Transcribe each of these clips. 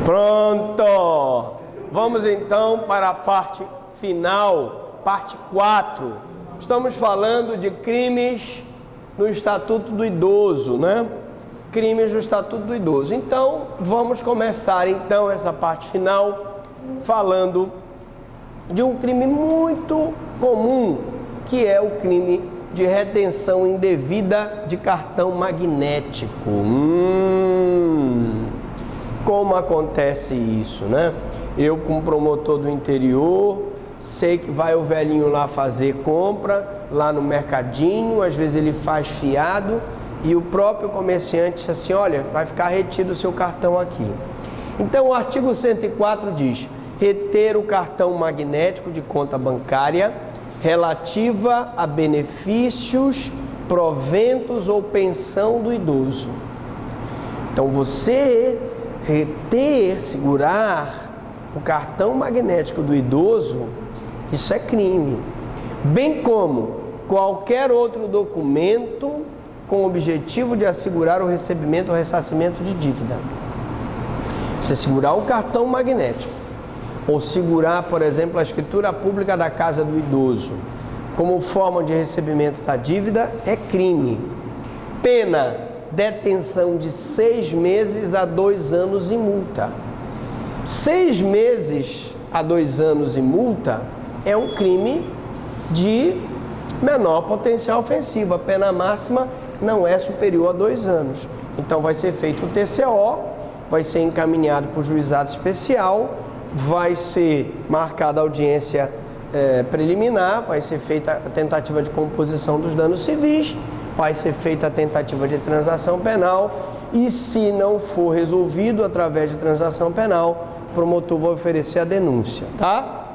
Pronto! Vamos então para a parte final, parte 4. Estamos falando de crimes no Estatuto do Idoso, né? Crimes no Estatuto do Idoso. Então, vamos começar então essa parte final falando de um crime muito comum, que é o crime de retenção indevida de cartão magnético. Como acontece isso, né? Eu, como promotor do interior, sei que vai o velhinho lá fazer compra, lá no mercadinho, às vezes ele faz fiado, e o próprio comerciante diz assim, olha, vai ficar retido o seu cartão aqui. Então o artigo 104 diz, reter o cartão magnético de conta bancária relativa a benefícios, proventos ou pensão do idoso. Então você reter, segurar o cartão magnético do idoso, isso é crime. Bem como qualquer outro documento com o objetivo de assegurar o recebimento ou ressarcimento de dívida. Você segurar o cartão magnético ou segurar, por exemplo, a escritura pública da casa do idoso como forma de recebimento da dívida é crime. Pena, detenção de 6 meses a 2 anos e multa. 6 meses a 2 anos e multa é um crime de menor potencial ofensivo. A pena máxima não é superior a 2 anos. Então vai ser feito o TCO, vai ser encaminhado para o juizado especial, vai ser marcada a audiência preliminar, vai ser feita a tentativa de composição dos danos civis, vai ser feita a tentativa de transação penal e, se não for resolvido através de transação penal, o promotor vai oferecer a denúncia, tá?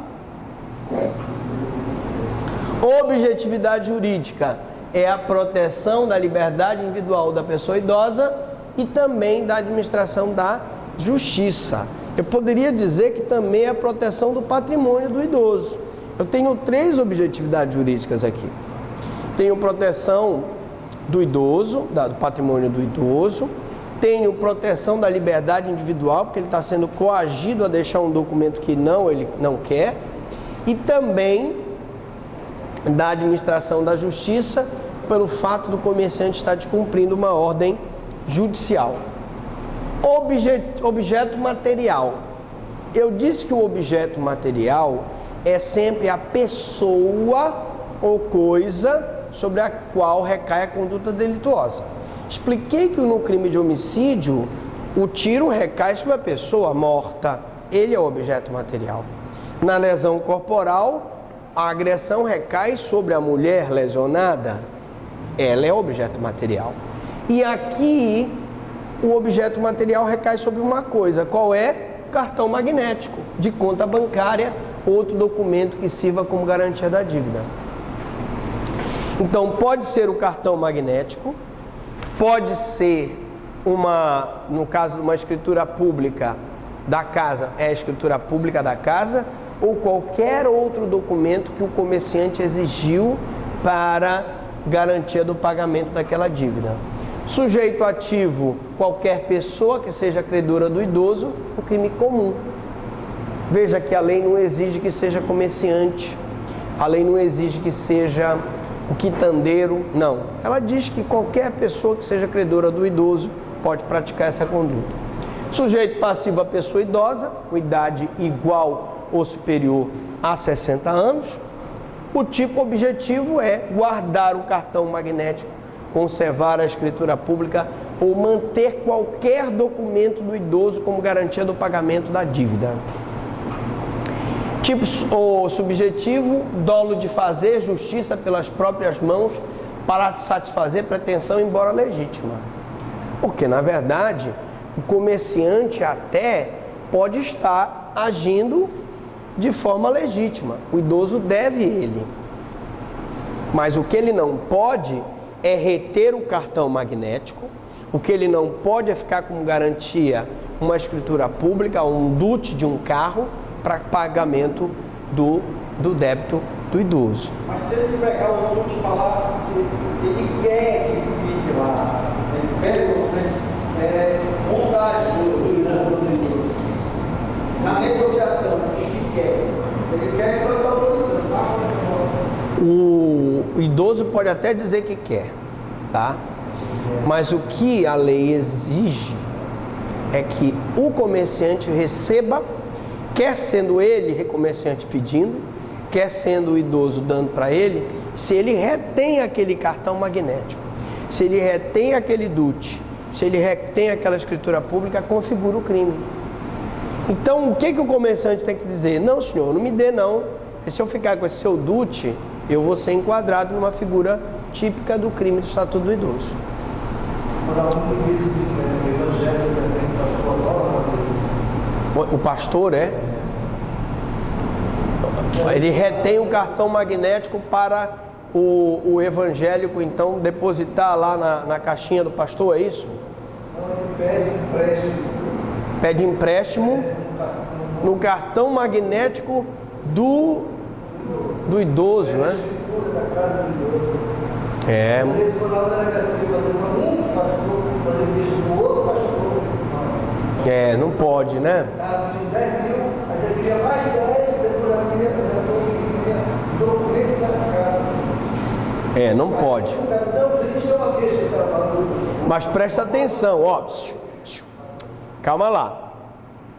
Objetividade jurídica é a proteção da liberdade individual da pessoa idosa e também da administração da justiça. Eu poderia dizer que também é a proteção do patrimônio do idoso. Eu tenho 3 objetividades jurídicas aqui. Tenho proteção do idoso, do patrimônio do idoso, tenho proteção da liberdade individual, porque ele está sendo coagido a deixar um documento que ele não quer, e também da administração da justiça, pelo fato do comerciante estar descumprindo uma ordem judicial. Objeto material. Eu disse que o objeto material é sempre a pessoa ou coisa sobre a qual recai a conduta delituosa. Expliquei que no crime de homicídio, o tiro recai sobre a pessoa morta, ele é o objeto material. Na lesão corporal, a agressão recai sobre a mulher lesionada, ela é objeto material. E aqui, o objeto material recai sobre uma coisa, qual é? Cartão magnético de conta bancária, outro documento que sirva como garantia da dívida. Então, pode ser o cartão magnético, pode ser no caso de uma escritura pública da casa, é a escritura pública da casa, ou qualquer outro documento que o comerciante exigiu para garantia do pagamento daquela dívida. Sujeito ativo, qualquer pessoa que seja credora do idoso, um crime comum. Veja que a lei não exige que seja comerciante, a lei não exige que seja o quitandeiro, não. Ela diz que qualquer pessoa que seja credora do idoso pode praticar essa conduta. Sujeito passivo, a pessoa idosa, com idade igual ou superior a 60 anos. O tipo objetivo é guardar o cartão magnético, conservar a escritura pública ou manter qualquer documento do idoso como garantia do pagamento da dívida. Tipo subjetivo, dolo de fazer justiça pelas próprias mãos para satisfazer pretensão, embora legítima. Porque, na verdade, o comerciante até pode estar agindo de forma legítima. O idoso deve ele. Mas o que ele não pode é reter o cartão magnético, o que ele não pode é ficar como garantia uma escritura pública, um DUT de um carro para pagamento do débito do idoso. Mas se ele pegar o DUT e falar que ele quer que fique lá, ele pede vontade do idoso. O idoso pode até dizer que quer, tá? Mas o que a lei exige é que o comerciante receba, quer sendo ele comerciante pedindo, quer sendo o idoso dando para ele, se ele retém aquele cartão magnético, se ele retém aquele DUT, se ele retém aquela escritura pública, configura o crime. Então, o que o comerciante tem que dizer? Não, senhor, não me dê não, porque se eu ficar com esse seu DUT, eu vou ser enquadrado numa figura típica do crime do Estatuto do Idoso. O pastor ele retém o cartão magnético para o evangélico, então, depositar lá na caixinha do pastor, é isso? Não, ele pede empréstimo. Pede empréstimo no cartão magnético do idoso, né? É. Esse foi lá na delegacia fazer para um pastor, fazer empréstimo para o outro pastor. É, não pode, né? Ela pediu 10 mil, mas ele queria mais 10, depois ela queria a documento da casa. É, não pode. Mas presta atenção, ó. Calma lá.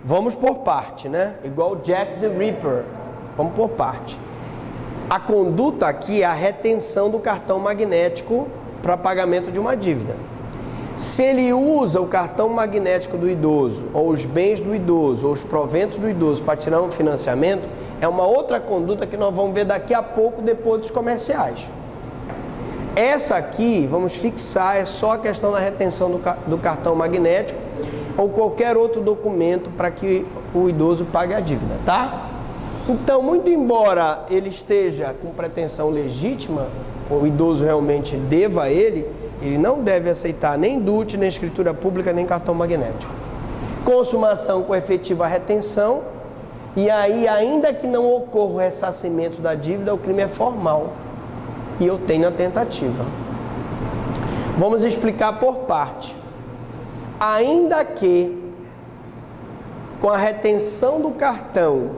Vamos por parte, né? Igual Jack the Ripper. Vamos por parte. A conduta aqui é a retenção do cartão magnético para pagamento de uma dívida. Se ele usa o cartão magnético do idoso, ou os bens do idoso, ou os proventos do idoso para tirar um financiamento, é uma outra conduta que nós vamos ver daqui a pouco, depois dos comerciais. Essa aqui, vamos fixar, é só a questão da retenção do cartão magnético ou qualquer outro documento para que o idoso pague a dívida, tá? Então, muito embora ele esteja com pretensão legítima, o idoso realmente deva a ele não deve aceitar nem DUT, nem escritura pública, nem cartão magnético. Consumação com efetiva retenção, e aí, ainda que não ocorra o ressarcimento da dívida, o crime é formal. E eu tenho a tentativa. Vamos explicar por parte. Ainda que com a retenção do cartão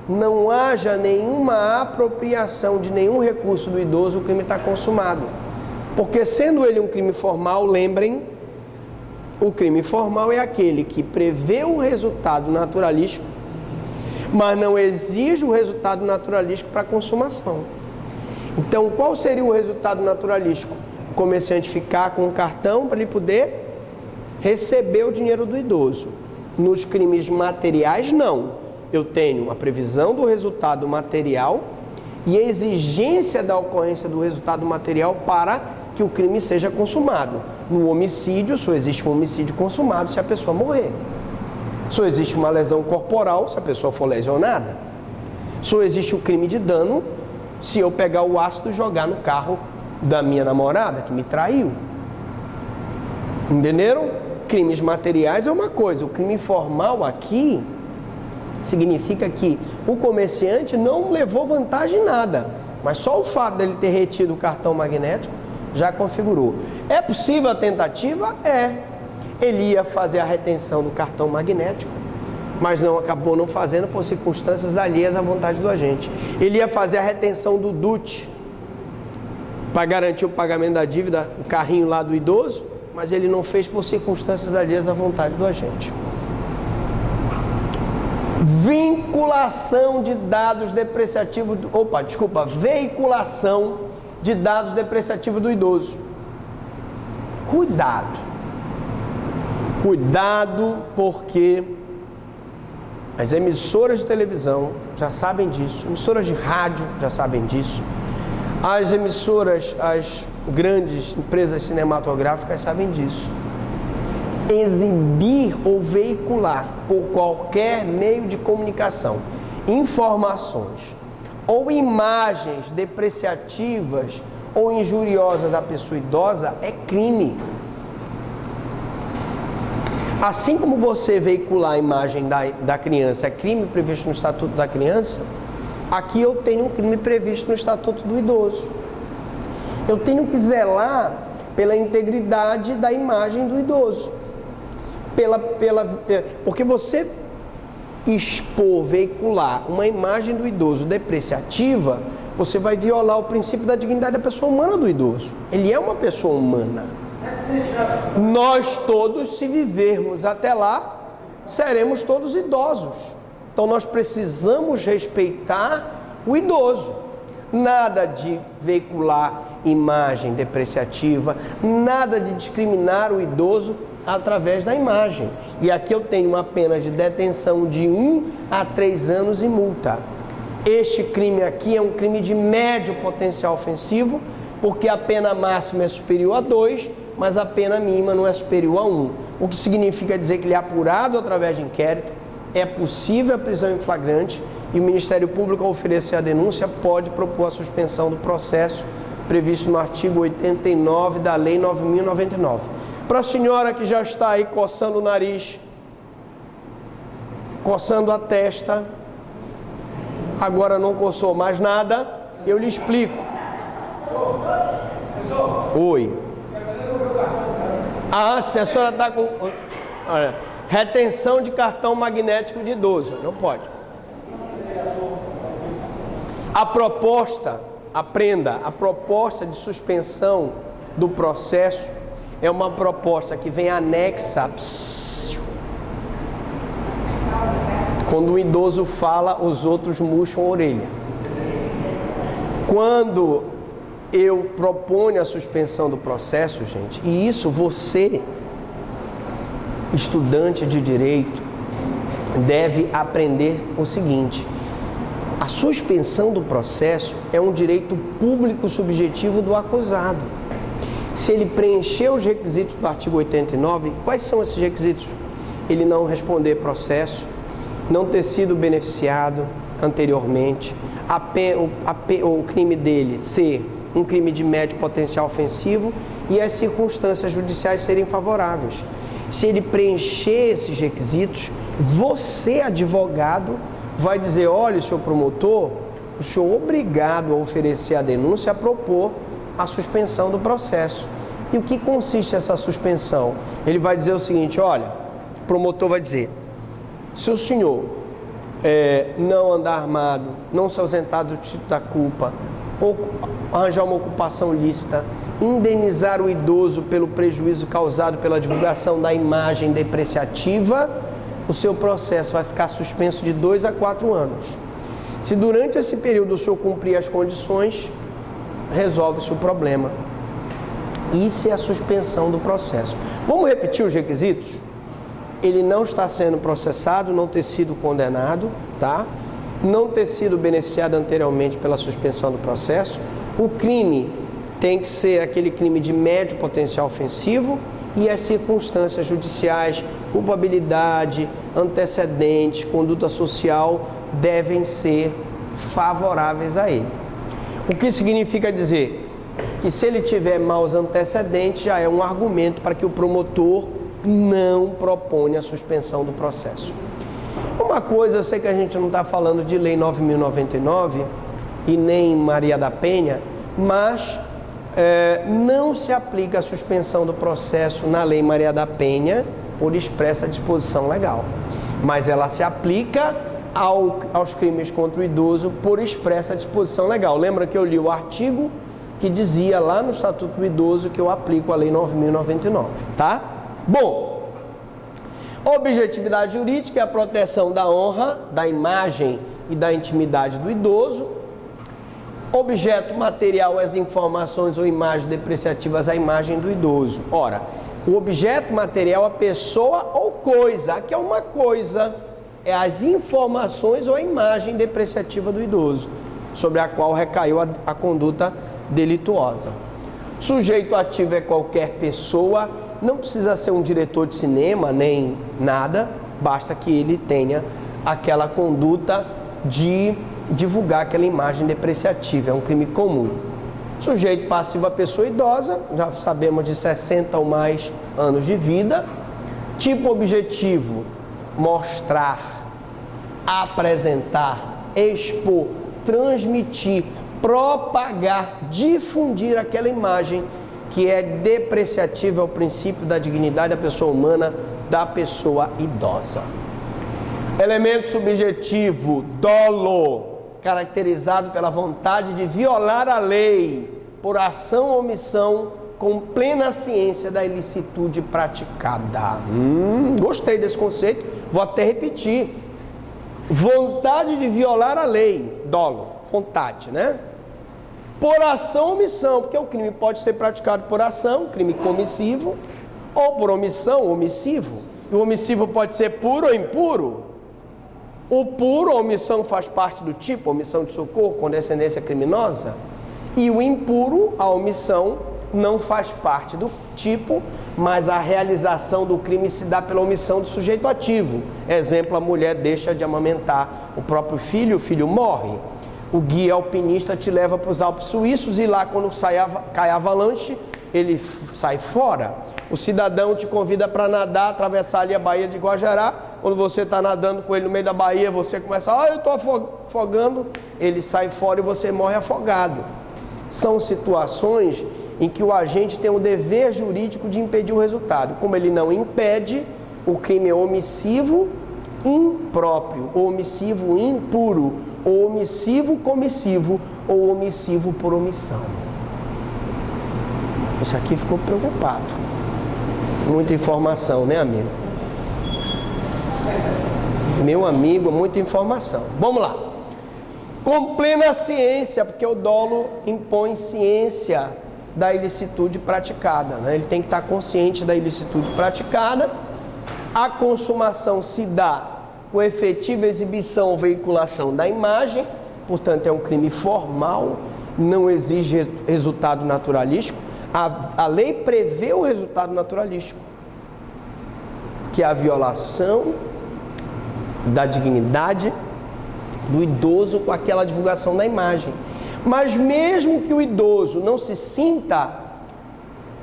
não haja nenhuma apropriação de nenhum recurso do idoso, o crime está consumado. Porque sendo ele um crime formal, lembrem, o crime formal é aquele que prevê o resultado naturalístico, mas não exige o resultado naturalístico para consumação. Então, qual seria o resultado naturalístico? O comerciante ficar com o cartão para ele poder receber o dinheiro do idoso. Nos crimes materiais, não. Eu tenho a previsão do resultado material e a exigência da ocorrência do resultado material para que o crime seja consumado. No homicídio, só existe um homicídio consumado se a pessoa morrer. Só existe uma lesão corporal se a pessoa for lesionada. Só existe o crime de dano se eu pegar o ácido e jogar no carro da minha namorada que me traiu. Entenderam? Crimes materiais é uma coisa. O crime formal aqui significa que o comerciante não levou vantagem em nada, mas só o fato dele ter retido o cartão magnético já configurou. É possível a tentativa? É. Ele ia fazer a retenção do cartão magnético, mas acabou não fazendo por circunstâncias alheias à vontade do agente. Ele ia fazer a retenção do DUT para garantir o pagamento da dívida, o carrinho lá do idoso, mas ele não fez por circunstâncias alheias à vontade do agente. Vinculação de dados depreciativos, veiculação de dados depreciativos do idoso. Cuidado, porque as emissoras de televisão já sabem disso, emissoras de rádio já sabem disso, as grandes empresas cinematográficas sabem disso. Exibir ou veicular por qualquer meio de comunicação informações ou imagens depreciativas ou injuriosas da pessoa idosa é crime. Assim como você veicular a imagem da criança é crime previsto no Estatuto da Criança, aqui eu tenho um crime previsto no Estatuto do Idoso. Eu tenho que zelar pela integridade da imagem do idoso. Porque você expor, veicular uma imagem do idoso depreciativa, você vai violar o princípio da dignidade da pessoa humana do idoso. Ele é uma pessoa humana. Nós todos, se vivermos até lá, seremos todos idosos. Então nós precisamos respeitar o idoso. Nada de veicular imagem depreciativa, nada de discriminar o idoso através da imagem. E aqui eu tenho uma pena de detenção de 1 a 3 anos e multa. Este crime aqui é um crime de médio potencial ofensivo, porque a pena máxima é superior a 2, mas a pena mínima não é superior a 1. O que significa dizer que ele é apurado através de inquérito, é possível a prisão em flagrante e o Ministério Público, ao oferecer a denúncia, pode propor a suspensão do processo previsto no artigo 89 da Lei 9.099. Para a senhora que já está aí coçando o nariz, coçando a testa, agora não coçou mais nada, eu lhe explico. Oi. Ah, se a senhora está com... Olha, retenção de cartão magnético de idoso, não pode. A proposta, aprenda, a proposta de suspensão do processo é uma proposta que vem anexa. Quando o idoso fala, os outros murcham a orelha. Quando eu proponho a suspensão do processo, gente, e isso você, estudante de direito, deve aprender o seguinte: a suspensão do processo é um direito público subjetivo do acusado. Se ele preencher os requisitos do artigo 89, quais são esses requisitos? Ele não responder processo, não ter sido beneficiado anteriormente, o crime dele ser um crime de médio potencial ofensivo e as circunstâncias judiciais serem favoráveis. Se ele preencher esses requisitos, você, advogado, vai dizer: olha, senhor promotor, o senhor é obrigado a oferecer a denúncia, a propor a suspensão do processo. E o que consiste essa suspensão? Ele vai dizer o seguinte: olha, o promotor vai dizer: se o senhor não andar armado, não se ausentar do título da culpa, ou arranjar uma ocupação lícita, indenizar o idoso pelo prejuízo causado pela divulgação da imagem depreciativa, o seu processo vai ficar suspenso de 2 a 4 anos. Se durante esse período o senhor cumprir as condições, resolve-se o problema. Isso é a suspensão do processo. Vamos repetir os requisitos? Ele não está sendo processado, não ter sido condenado, tá? Não ter sido beneficiado anteriormente pela suspensão do processo. O crime tem que ser aquele crime de médio potencial ofensivo e as circunstâncias judiciais, culpabilidade, antecedentes, conduta social, devem ser favoráveis a ele. O que significa dizer que se ele tiver maus antecedentes, já é um argumento para que o promotor não proponha a suspensão do processo. Uma coisa, eu sei que a gente não está falando de Lei 9.099 e nem Maria da Penha, mas não se aplica a suspensão do processo na Lei Maria da Penha por expressa disposição legal, mas ela se aplica aos crimes contra o idoso por expressa disposição legal. Lembra que eu li o artigo que dizia lá no Estatuto do Idoso que eu aplico a Lei 9.099, tá? Bom, objetividade jurídica é a proteção da honra, da imagem e da intimidade do idoso. Objeto material é as informações ou imagens depreciativas à imagem do idoso. Ora, o objeto material é a pessoa ou coisa. Aqui é uma coisa, é as informações ou a imagem depreciativa do idoso, sobre a qual recaiu a conduta delituosa. Sujeito ativo é qualquer pessoa, não precisa ser um diretor de cinema nem nada, basta que ele tenha aquela conduta de divulgar aquela imagem depreciativa, é um crime comum. Sujeito passivo a pessoa idosa, já sabemos, de 60 ou mais anos de vida. Tipo objetivo: mostrar, apresentar, expor, transmitir, propagar, difundir aquela imagem que é depreciativa ao princípio da dignidade da pessoa humana, da pessoa idosa. Elemento subjetivo: dolo, caracterizado pela vontade de violar a lei por ação ou omissão, com plena ciência da ilicitude praticada. Gostei desse conceito, vou até repetir. Vontade de violar a lei, dolo, vontade, né? Por ação ou omissão, porque o crime pode ser praticado por ação, crime comissivo, ou por omissão, omissivo. E o omissivo pode ser puro ou impuro. O puro, a omissão faz parte do tipo, omissão de socorro, condescendência criminosa. E o impuro, a omissão, não faz parte do tipo, mas a realização do crime se dá pela omissão do sujeito ativo. Exemplo, a mulher deixa de amamentar o próprio filho, o filho morre. O guia alpinista te leva para os Alpes Suíços e lá quando cai a avalanche, ele sai fora. O cidadão te convida para nadar, atravessar ali a Baía de Guajará. Quando você está nadando com ele no meio da baía, você começa, eu estou afogando, ele sai fora e você morre afogado. São situações em que o agente tem o dever jurídico de impedir o resultado. Como ele não impede, o crime é omissivo impróprio, ou omissivo impuro, ou omissivo comissivo, ou omissivo por omissão. Isso aqui ficou preocupado. Muita informação, né, amigo? Meu amigo, muita informação. Vamos lá. Com plena ciência, porque o dolo impõe ciência da ilicitude praticada, né? Ele tem que estar consciente da ilicitude praticada. A consumação se dá com efetiva exibição ou veiculação da imagem, portanto é um crime formal, não exige resultado naturalístico. A lei prevê o resultado naturalístico, que é a violação da dignidade do idoso com aquela divulgação da imagem. Mas mesmo que o idoso não se sinta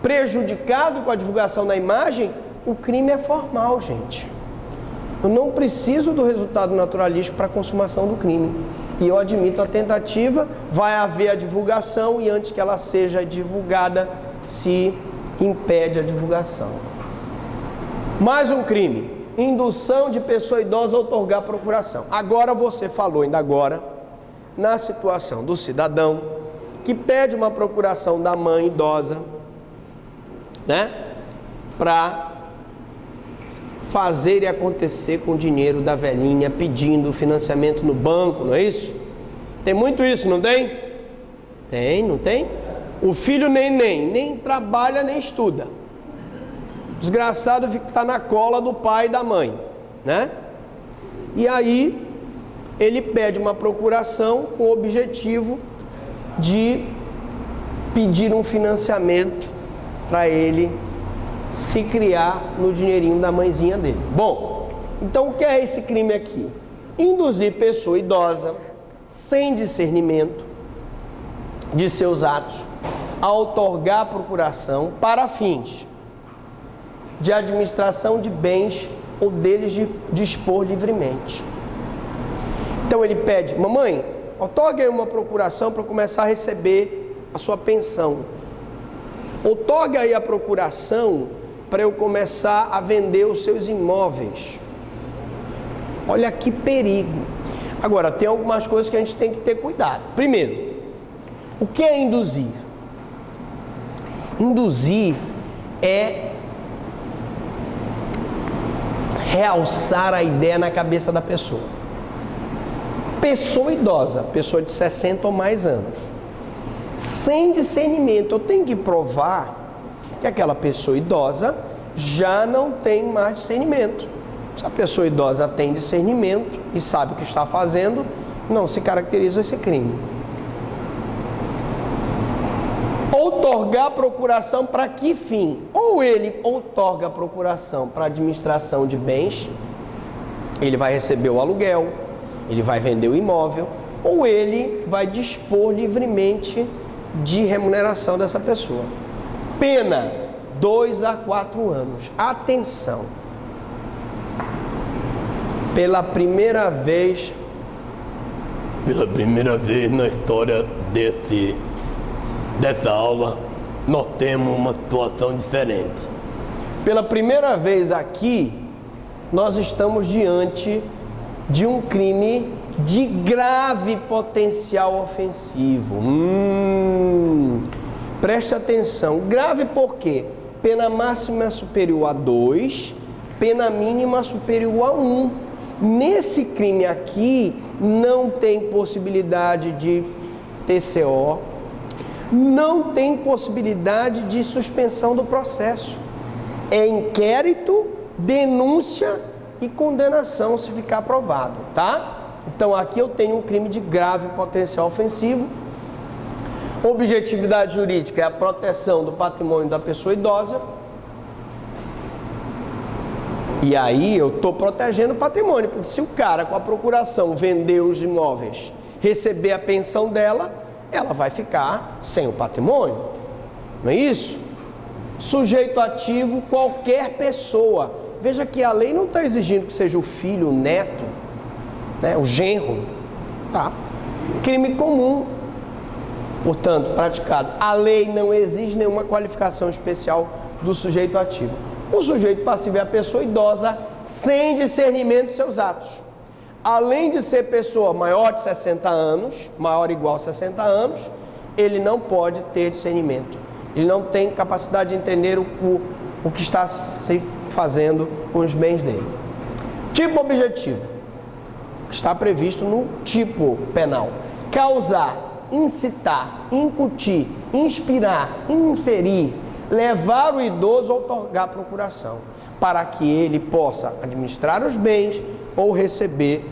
prejudicado com a divulgação da imagem, o crime é formal, gente. Eu não preciso do resultado naturalístico para a consumação do crime. E eu admito a tentativa, vai haver a divulgação e antes que ela seja divulgada, se impede a divulgação. Mais um crime. Indução de pessoa idosa a outorgar procuração. Agora você falou, ainda agora, na situação do cidadão que pede uma procuração da mãe idosa, né? Para fazer e acontecer com o dinheiro da velhinha, pedindo financiamento no banco, não é isso? Tem muito isso, não tem? Tem, não tem? O filho nem trabalha nem estuda. Desgraçado está na cola do pai e da mãe, né? E aí ele pede uma procuração com o objetivo de pedir um financiamento para ele se criar no dinheirinho da mãezinha dele. Bom, então o que é esse crime aqui? Induzir pessoa idosa, sem discernimento de seus atos, a outorgar a procuração para fins de administração de bens ou deles de dispor livremente. Então ele pede, mamãe, outorgue aí uma procuração para começar a receber a sua pensão. Outorgue aí a procuração para eu começar a vender os seus imóveis. Olha que perigo. Agora, tem algumas coisas que a gente tem que ter cuidado. Primeiro, o que é induzir? Induzir é realçar a ideia na cabeça da pessoa. Pessoa idosa, pessoa de 60 ou mais anos, sem discernimento, eu tenho que provar que aquela pessoa idosa já não tem mais discernimento. Se a pessoa idosa tem discernimento e sabe o que está fazendo, não se caracteriza esse crime. Outorgar a procuração para que fim? Ou ele outorga a procuração para administração de bens, ele vai receber o aluguel, ele vai vender o imóvel, ou ele vai dispor livremente de remuneração dessa pessoa. Pena, 2 a 4 anos. Atenção! Pela primeira vez na história dessa aula, nós temos uma situação diferente. Pela primeira vez aqui, nós estamos diante de um crime de grave potencial ofensivo. Preste atenção. Grave por quê? Pena máxima é superior a 2, pena mínima superior a 1. Nesse crime aqui, não tem possibilidade de TCO, não tem possibilidade de suspensão do processo. É inquérito, denúncia e condenação se ficar aprovado, tá? Então aqui eu tenho um crime de grave potencial ofensivo. Objetividade jurídica é a proteção do patrimônio da pessoa idosa. E aí eu estou protegendo o patrimônio, porque se o cara com a procuração vender os imóveis, receber a pensão dela, ela vai ficar sem o patrimônio. Não é isso? Sujeito ativo, qualquer pessoa. Veja que a lei não está exigindo que seja o filho, o neto, né, o genro. Tá? Crime comum. Portanto, praticado. A lei não exige nenhuma qualificação especial do sujeito ativo. O sujeito passivo é a pessoa idosa sem discernimento de seus atos. Além de ser pessoa maior de 60 anos, maior ou igual a 60 anos, ele não pode ter discernimento. Ele não tem capacidade de entender o que está se fazendo com os bens dele. Tipo objetivo, que está previsto no tipo penal. Causar, incitar, incutir, inspirar, inferir, levar o idoso a outorgar a procuração, para que ele possa administrar os bens ou receber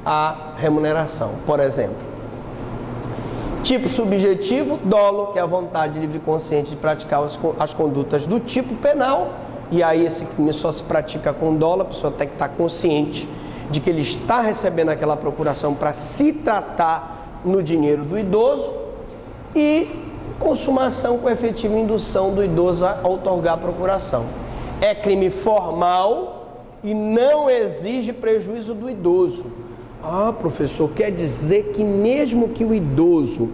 a remuneração, por exemplo. Tipo subjetivo, dolo, que é a vontade livre e consciente de praticar as condutas do tipo penal, e aí esse crime só se pratica com dolo, a pessoa tem que estar consciente de que ele está recebendo aquela procuração para se tratar no dinheiro do idoso, e consumação com efetiva indução do idoso a outorgar a procuração. É crime formal e não exige prejuízo do idoso. Ah, professor, quer dizer que mesmo que o idoso,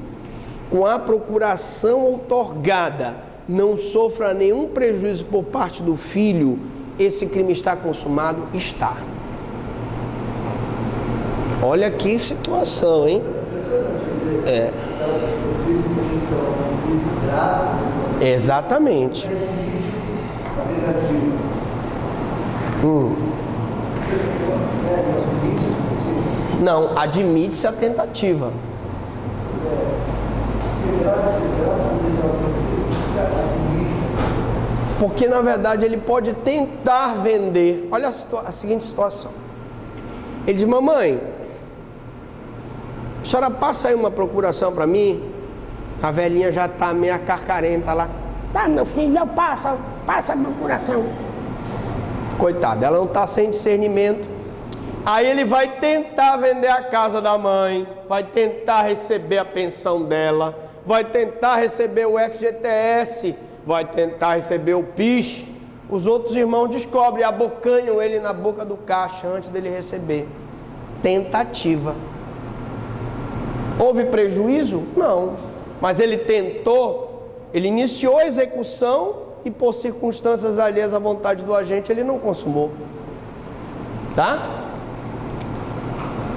com a procuração outorgada, não sofra nenhum prejuízo por parte do filho, esse crime está consumado? Está. Olha que situação, hein? É. Exatamente. Não, admite-se a tentativa. Porque na verdade ele pode tentar vender. Olha a seguinte situação. Ele diz: mamãe, a senhora passa aí uma procuração para mim? A velhinha já está meio carcarenta lá. Tá, meu filho, eu passa a procuração. Coitada, ela não está sem discernimento. Aí ele vai tentar vender a casa da mãe, vai tentar receber a pensão dela, vai tentar receber o FGTS, vai tentar receber o PIS. Os outros irmãos descobrem, abocanham ele na boca do caixa antes dele receber. Tentativa. Houve prejuízo? Não. Mas ele tentou, ele iniciou a execução e por circunstâncias alheias à vontade do agente, ele não consumou. Tá?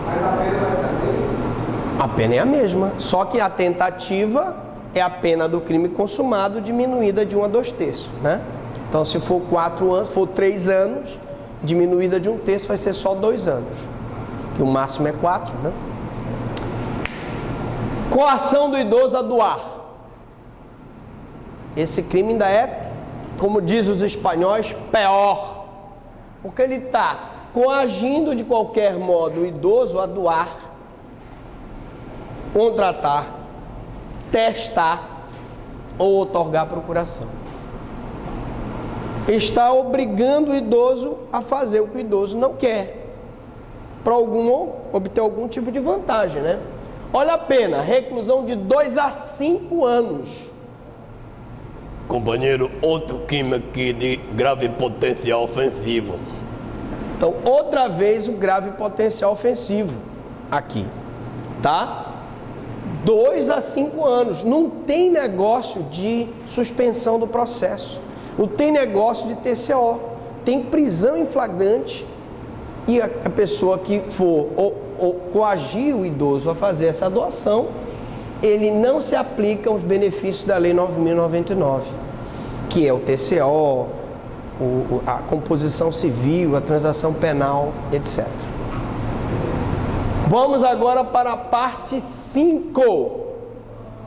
Mas a pena vai ser a mesma? A pena é a mesma, só que a tentativa é a pena do crime consumado diminuída de 1 a 2 terços, né? Então, se for 4 anos, for 3 anos, diminuída de 1 terço, vai ser só 2 anos, que o máximo é 4, né? Coação do idoso a doar. Esse crime ainda é, como dizem os espanhóis, pior, porque ele está coagindo de qualquer modo o idoso a doar, contratar, testar ou outorgar a procuração. Está obrigando o idoso a fazer o que o idoso não quer, para obter algum tipo de vantagem, né? Olha a pena, reclusão de 2 a 5 anos. Companheiro, outro crime aqui de grave potencial ofensivo. Então, outra vez o grave potencial ofensivo aqui, tá? 2 a 5 anos. Não tem negócio de suspensão do processo. Não tem negócio de TCO. Tem prisão em flagrante e a pessoa que for ou coagir o idoso a fazer essa doação, ele não se aplica aos benefícios da Lei 9.099, que é o TCO, a composição civil, a transação penal, etc. Vamos agora para a parte 5.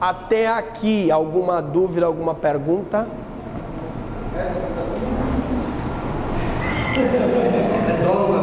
Até aqui, alguma dúvida, alguma pergunta? É dólar.